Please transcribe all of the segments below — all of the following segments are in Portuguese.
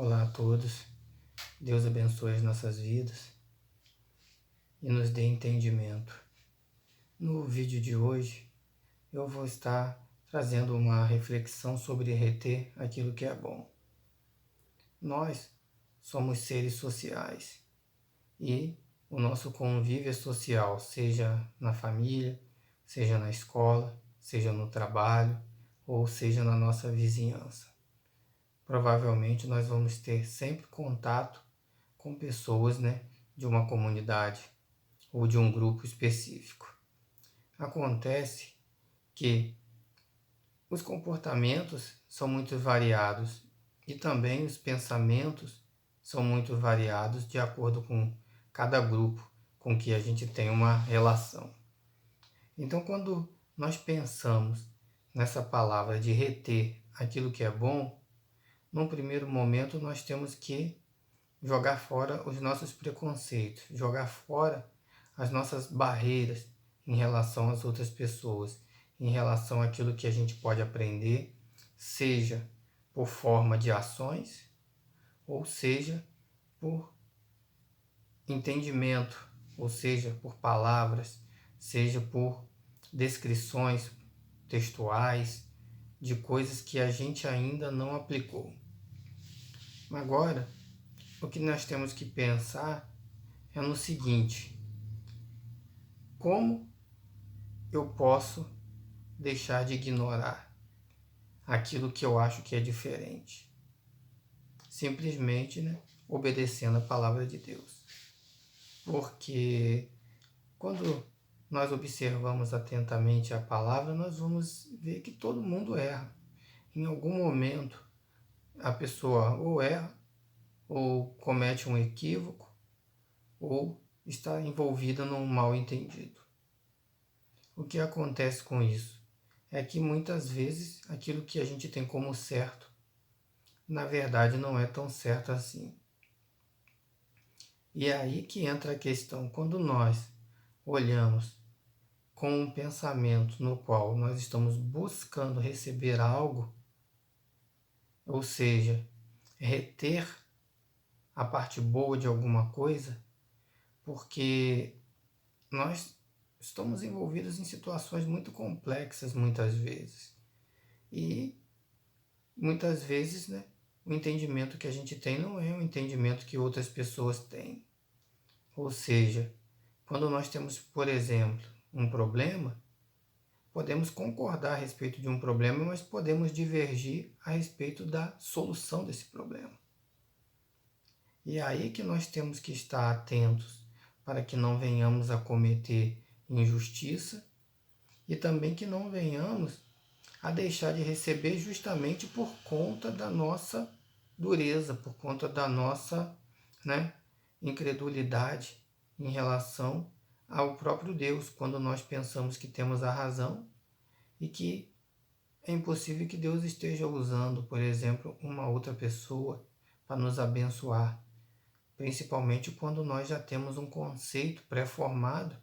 Olá a todos, Deus abençoe as nossas vidas e nos dê entendimento. No vídeo de hoje eu vou estar trazendo uma reflexão sobre reter aquilo que é bom. Nós somos seres sociais e o nosso convívio social, seja na família, seja na escola, seja no trabalho ou seja na nossa vizinhança. Provavelmente nós vamos ter sempre contato com pessoas, de uma comunidade ou de um grupo específico. Acontece que os comportamentos são muito variados e também os pensamentos são muito variados de acordo com cada grupo com que a gente tem uma relação. Então, quando nós pensamos nessa palavra de reter aquilo que é bom, num primeiro momento nós temos que jogar fora os nossos preconceitos, jogar fora as nossas barreiras em relação às outras pessoas, em relação àquilo que a gente pode aprender, seja por forma de ações, ou seja por entendimento, ou seja por palavras, seja por descrições textuais de coisas que a gente ainda não aplicou. Agora, o que nós temos que pensar é no seguinte: como eu posso deixar de ignorar aquilo que eu acho que é diferente? Simplesmente, obedecendo a palavra de Deus. Porque quando nós observamos atentamente a palavra, nós vamos ver que todo mundo erra. Em algum momento, a pessoa ou erra, ou comete um equívoco, ou está envolvida num mal entendido. O que acontece com isso? É que muitas vezes aquilo que a gente tem como certo, na verdade não é tão certo assim. E é aí que entra a questão. Quando nós olhamos com um pensamento no qual nós estamos buscando receber algo, ou seja, reter a parte boa de alguma coisa, porque nós estamos envolvidos em situações muito complexas muitas vezes. E muitas vezes, o entendimento que a gente tem não é o entendimento que outras pessoas têm. Ou seja, quando nós temos, por exemplo, um problema, podemos concordar a respeito de um problema, mas podemos divergir a respeito da solução desse problema. E é aí que nós temos que estar atentos para que não venhamos a cometer injustiça e também que não venhamos a deixar de receber justamente por conta da nossa dureza, por conta da nossa incredulidade em relação ao próprio Deus, quando nós pensamos que temos a razão e que é impossível que Deus esteja usando, por exemplo, uma outra pessoa para nos abençoar, principalmente quando nós já temos um conceito pré-formado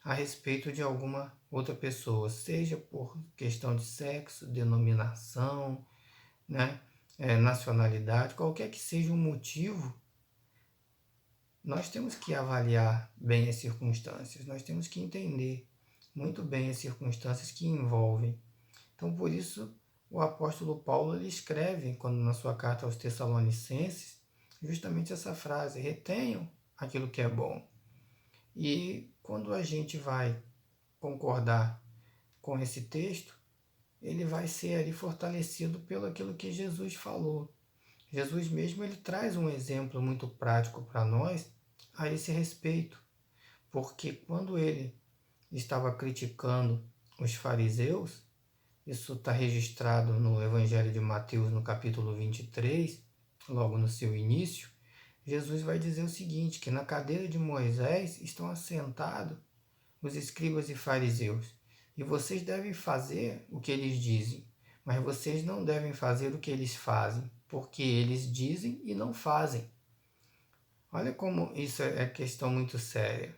a respeito de alguma outra pessoa, seja por questão de sexo, denominação, nacionalidade, qualquer que seja o motivo, nós temos que avaliar bem as circunstâncias, nós temos que entender muito bem as circunstâncias que envolvem. Então, por isso, o apóstolo Paulo ele escreve, quando na sua carta aos Tessalonicenses, justamente essa frase: retenham aquilo que é bom. E quando a gente vai concordar com esse texto, ele vai ser ali fortalecido pelo aquilo que Jesus falou. Jesus mesmo ele traz um exemplo muito prático para nós a esse respeito, porque quando ele estava criticando os fariseus, isso está registrado no Evangelho de Mateus, no capítulo 23, logo no seu início, Jesus vai dizer o seguinte, que na cadeira de Moisés estão assentados os escribas e fariseus, e vocês devem fazer o que eles dizem, mas vocês não devem fazer o que eles fazem, porque eles dizem e não fazem. Olha como isso é questão muito séria.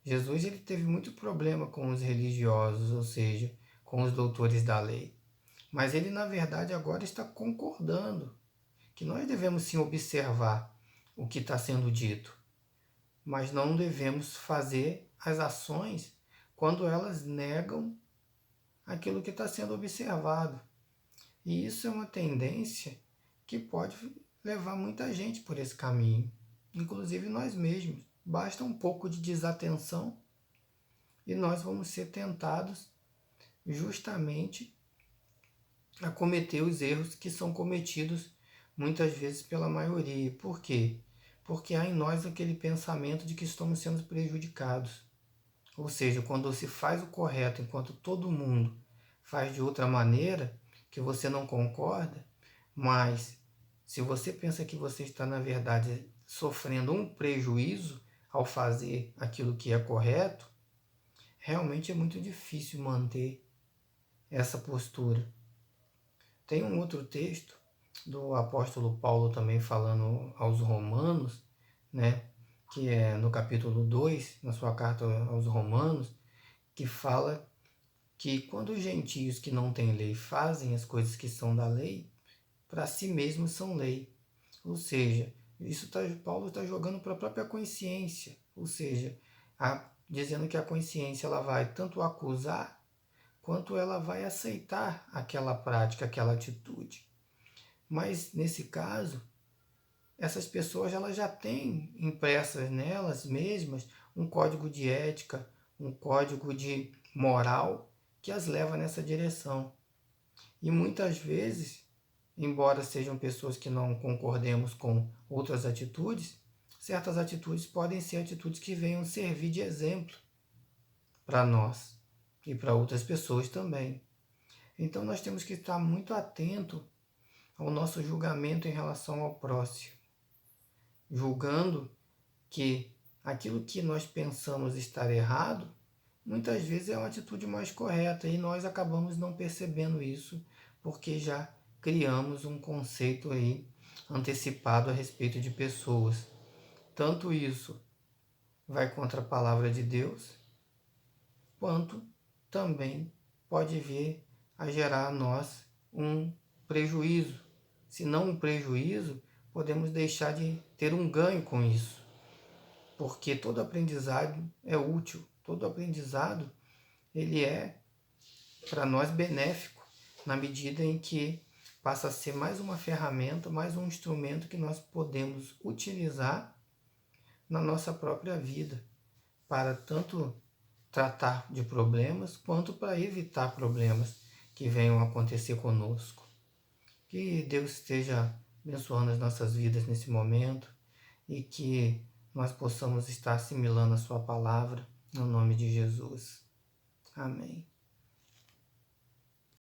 Jesus ele teve muito problema com os religiosos, ou seja, com os doutores da lei. Mas ele, na verdade, agora está concordando. que nós devemos sim observar o que está sendo dito, mas não devemos fazer as ações quando elas negam aquilo que está sendo observado. E isso é uma tendência que pode levar muita gente por esse caminho, inclusive nós mesmos. Basta um pouco de desatenção e nós vamos ser tentados justamente a cometer os erros que são cometidos muitas vezes pela maioria. Por quê? Porque há em nós aquele pensamento de que estamos sendo prejudicados. Ou seja, quando se faz o correto enquanto todo mundo faz de outra maneira, que você não concorda, mas se você pensa que você está, na verdade, sofrendo um prejuízo ao fazer aquilo que é correto, realmente é muito difícil manter essa postura. Tem um outro texto do apóstolo Paulo também falando aos Romanos, né, que é no capítulo 2, na sua carta aos Romanos, que fala que quando os gentios que não têm lei fazem as coisas que são da lei, para si mesmos são lei. Ou seja, Paulo está jogando para a própria consciência, ou seja, dizendo que a consciência ela vai tanto acusar quanto ela vai aceitar aquela prática, aquela atitude. Mas nesse caso, essas pessoas elas já têm impressas nelas mesmas um código de ética, um código de moral que as leva nessa direção. E muitas vezes, embora sejam pessoas que não concordemos com outras atitudes, certas atitudes podem ser atitudes que venham servir de exemplo para nós e para outras pessoas também. Então nós temos que estar muito atento ao nosso julgamento em relação ao próximo, julgando que aquilo que nós pensamos estar errado, muitas vezes é uma atitude mais correta e nós acabamos não percebendo isso porque já criamos um conceito aí antecipado a respeito de pessoas. Tanto isso vai contra a palavra de Deus, quanto também pode vir a gerar a nós um prejuízo. Se não um prejuízo, podemos deixar de ter um ganho com isso, porque todo aprendizado é útil, todo aprendizado ele é para nós benéfico, na medida em que passa a ser mais uma ferramenta, mais um instrumento que nós podemos utilizar na nossa própria vida, para tanto tratar de problemas, quanto para evitar problemas que venham a acontecer conosco. Que Deus esteja abençoando as nossas vidas nesse momento e que nós possamos estar assimilando a sua palavra, no nome de Jesus. Amém.